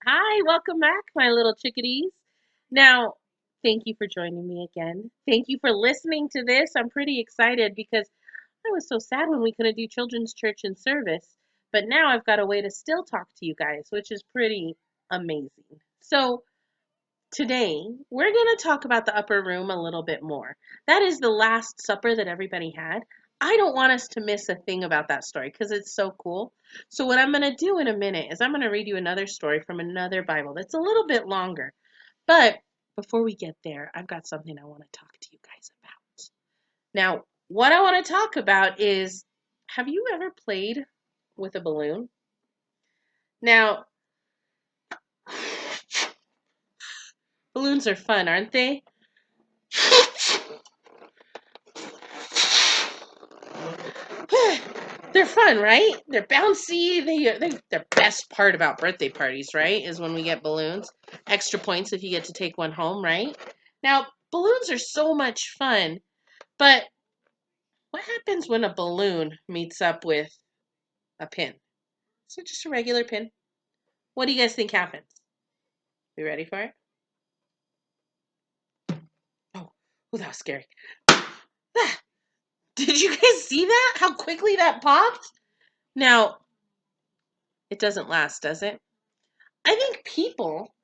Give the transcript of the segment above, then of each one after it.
Hi, welcome back, my little chickadees. Now, thank you for joining me again. Thank you for listening to this. I'm pretty excited because I was so sad when we couldn't do children's church and service, but now I've got a way to still talk to you guys, which is pretty amazing. So, today we're going to talk about the upper room a little bit more. That is the Last Supper that everybody had. I don't want us to miss a thing about that story because it's so cool. So, what I'm going to do in a minute is I'm going to read you another story from another Bible that's a little bit longer. But before we get there, I've got something I want to talk to you guys about. Now, what I want to talk about is, have you ever played with a balloon? Now, balloons are fun, aren't they? They're fun, right? They're bouncy. The best part about birthday parties, right, is when we get balloons. Extra points if you get to take one home, right? Now, balloons are so much fun, but what happens when a balloon meets up with a pin? Is it just a regular pin? What do you guys think happens? You ready for it? Oh, oh, that was scary. Ah, did you guys see that? How quickly that popped? Now, it doesn't last, does it? I think people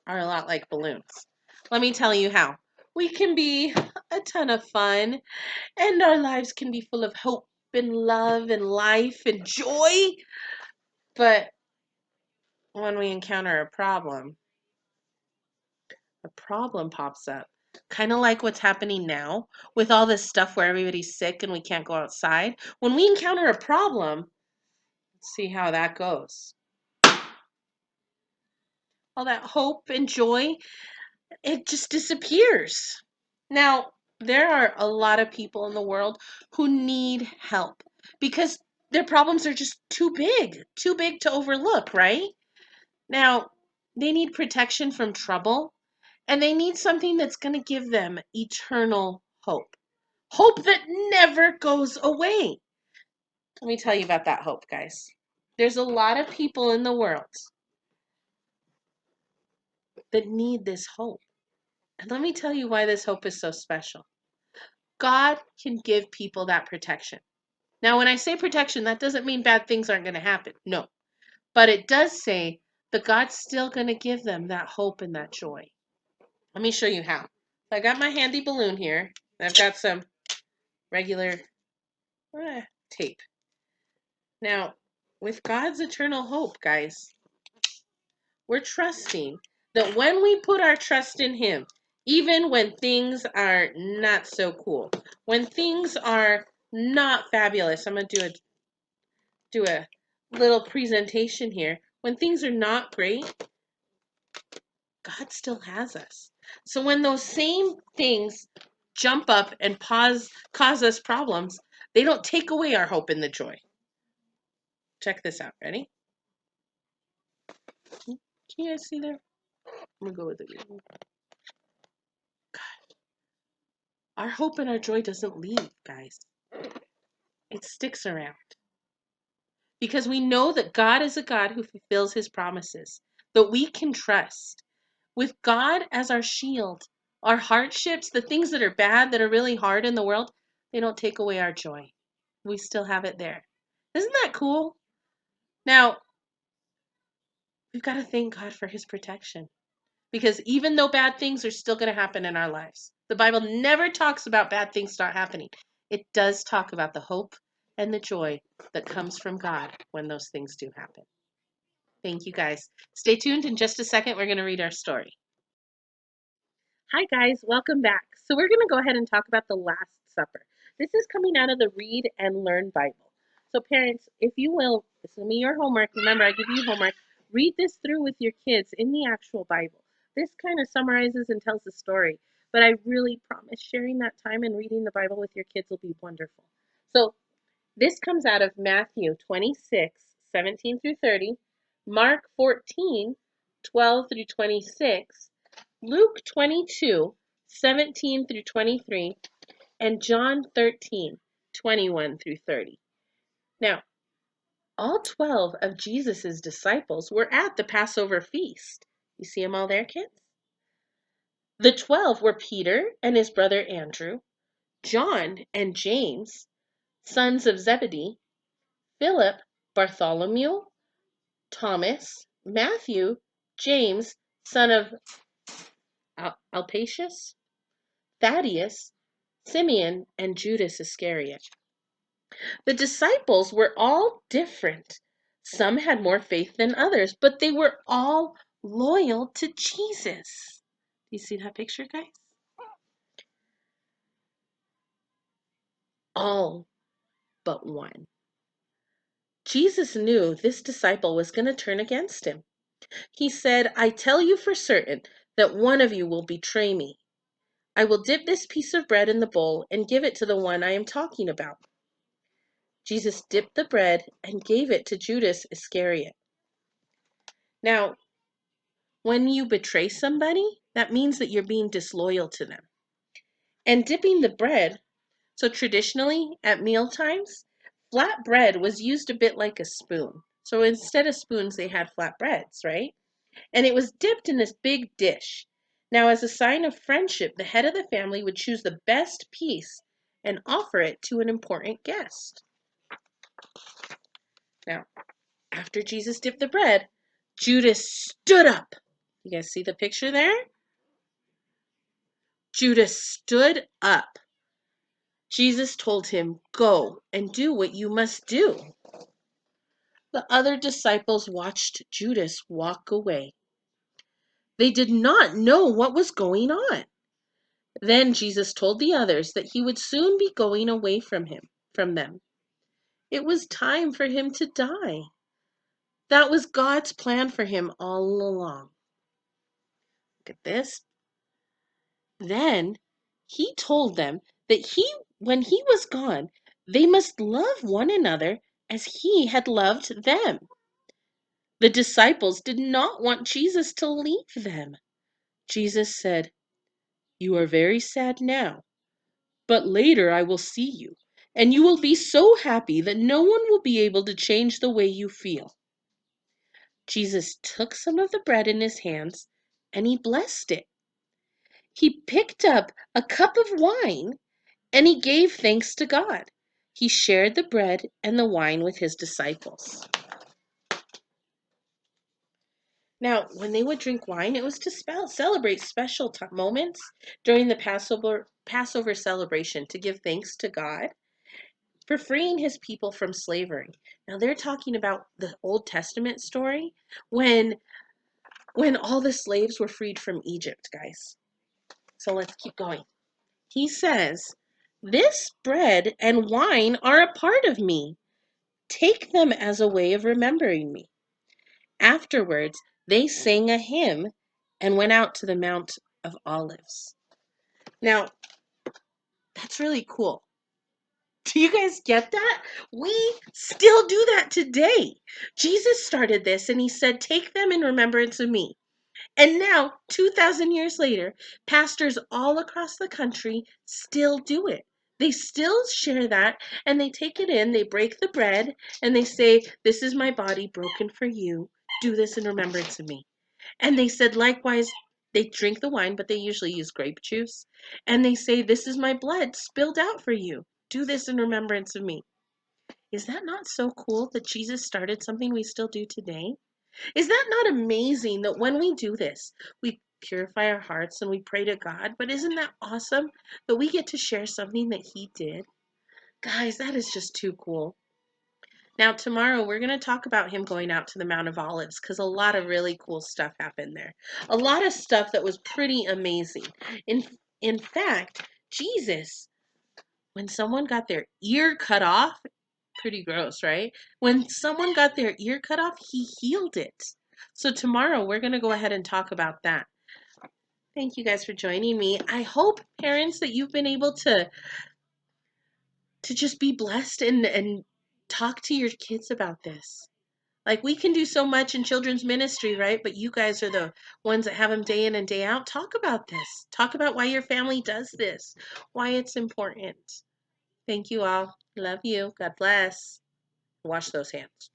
are a lot like balloons. Let me tell you how. We can be a ton of fun, and our lives can be full of hope and love and life and joy. But when we encounter a problem pops up. Kind of like what's happening now with all this stuff where everybody's sick and we can't go outside. When we encounter a problem, let's see how that goes. All that hope and joy, it just disappears. Now, there are a lot of people in the world who need help because their problems are just too big to overlook, right? Now, they need protection from trouble and they need something that's going to give them eternal hope. Hope that never goes away. Let me tell you about that hope, guys. There's a lot of people in the world that need this hope. And let me tell you why this hope is so special. God can give people that protection. Now, when I say protection, that doesn't mean bad things aren't going to happen. No. But it does say that God's still going to give them that hope and that joy. Let me show you how. I got my handy balloon here. I've got some regular tape. Now, with God's eternal hope, guys, we're trusting that when we put our trust in Him, even when things are not so cool, when things are not fabulous, I'm going to do a little presentation here. When things are not great, God still has us. So when those same things jump up and cause us problems, they don't take away our hope and the joy. Check this out. Ready? Can you guys see there? I'm going to go with it. Our hope and our joy doesn't leave, guys. It sticks around. Because we know that God is a God who fulfills His promises, that we can trust. With God as our shield, our hardships, the things that are bad, that are really hard in the world, they don't take away our joy. We still have it there. Isn't that cool? Now, we've got to thank God for His protection. Because even though bad things are still going to happen in our lives, the Bible never talks about bad things not happening. It does talk about the hope and the joy that comes from God when those things do happen. Thank you, guys. Stay tuned. In just a second, we're going to read our story. Hi, guys. Welcome back. So, we're going to go ahead and talk about the Last Supper. This is coming out of the Read and Learn Bible. So, parents, if you will, this will be your homework. Remember, I give you homework. Read this through with your kids in the actual Bible. This kind of summarizes and tells the story, but I really promise sharing that time and reading the Bible with your kids will be wonderful. So, this comes out of Matthew 26:17 through 30, Mark 14:12 through 26, Luke 22:17 through 23, and John 13:21 through 30. Now, all 12 of Jesus's disciples were at the Passover feast. You see them all there, kids? The 12 were Peter and his brother Andrew, John and James, sons of Zebedee, Philip, Bartholomew, Thomas, Matthew, James, son of Alpacius, Thaddeus, Simeon, and Judas Iscariot. The disciples were all different. Some had more faith than others, but they were all loyal to Jesus. Do you see that picture, guys? All but one. Jesus knew this disciple was going to turn against him. He said, "I tell you for certain that one of you will betray me. I will dip this piece of bread in the bowl and give it to the one I am talking about." Jesus dipped the bread and gave it to Judas Iscariot. Now, when you betray somebody, that means that you're being disloyal to them. And dipping the bread, so traditionally at meal times, flat bread was used a bit like a spoon. So instead of spoons, they had flat breads, right? And it was dipped in this big dish. Now, as a sign of friendship, the head of the family would choose the best piece and offer it to an important guest. Now, after Jesus dipped the bread, Judas stood up. You guys see the picture there? Judas stood up. Jesus told him, "Go and do what you must do." The other disciples watched Judas walk away. They did not know what was going on. Then Jesus told the others that he would soon be going away from them. It was time for him to die. That was God's plan for him all along. Look at this. Then he told them that when he was gone, they must love one another as he had loved them. The disciples did not want Jesus to leave them. Jesus said, "You are very sad now, but later I will see you, and you will be so happy that no one will be able to change the way you feel." Jesus took some of the bread in his hands and he blessed it. He picked up a cup of wine and he gave thanks to God. He shared the bread and the wine with his disciples. Now, when they would drink wine, it was to celebrate special moments during the Passover celebration to give thanks to God for freeing his people from slavery. Now, they're talking about the Old Testament story when all the slaves were freed from Egypt, guys. So let's keep going. He says, "This bread and wine are a part of me. Take them as a way of remembering me." Afterwards, they sang a hymn and went out to the Mount of Olives. Now, that's really cool. Do you guys get that? We still do that today. Jesus started this and he said, "Take them in remembrance of me." And now, 2,000 years later, pastors all across the country still do it. They still share that and they take it in, they break the bread, and they say, "This is my body broken for you. Do this in remembrance of me." And they said, likewise, they drink the wine, but they usually use grape juice. And they say, "This is my blood spilled out for you. Do this in remembrance of me." Is that not so cool that Jesus started something we still do today? Is that not amazing that when we do this, we purify our hearts and we pray to God? But isn't that awesome that we get to share something that he did? Guys, that is just too cool. Now, tomorrow we're going to talk about him going out to the Mount of Olives because a lot of really cool stuff happened there. A lot of stuff that was pretty amazing. In fact, Jesus, when someone got their ear cut off, pretty gross, right? When someone got their ear cut off, he healed it. So tomorrow we're going to go ahead and talk about that. Thank you guys for joining me. I hope, parents, that you've been able to just be blessed and talk to your kids about this. Like, we can do so much in children's ministry, right? But you guys are the ones that have them day in and day out. Talk about this. Talk about why your family does this, why it's important. Thank you all. Love you. God bless. Wash those hands.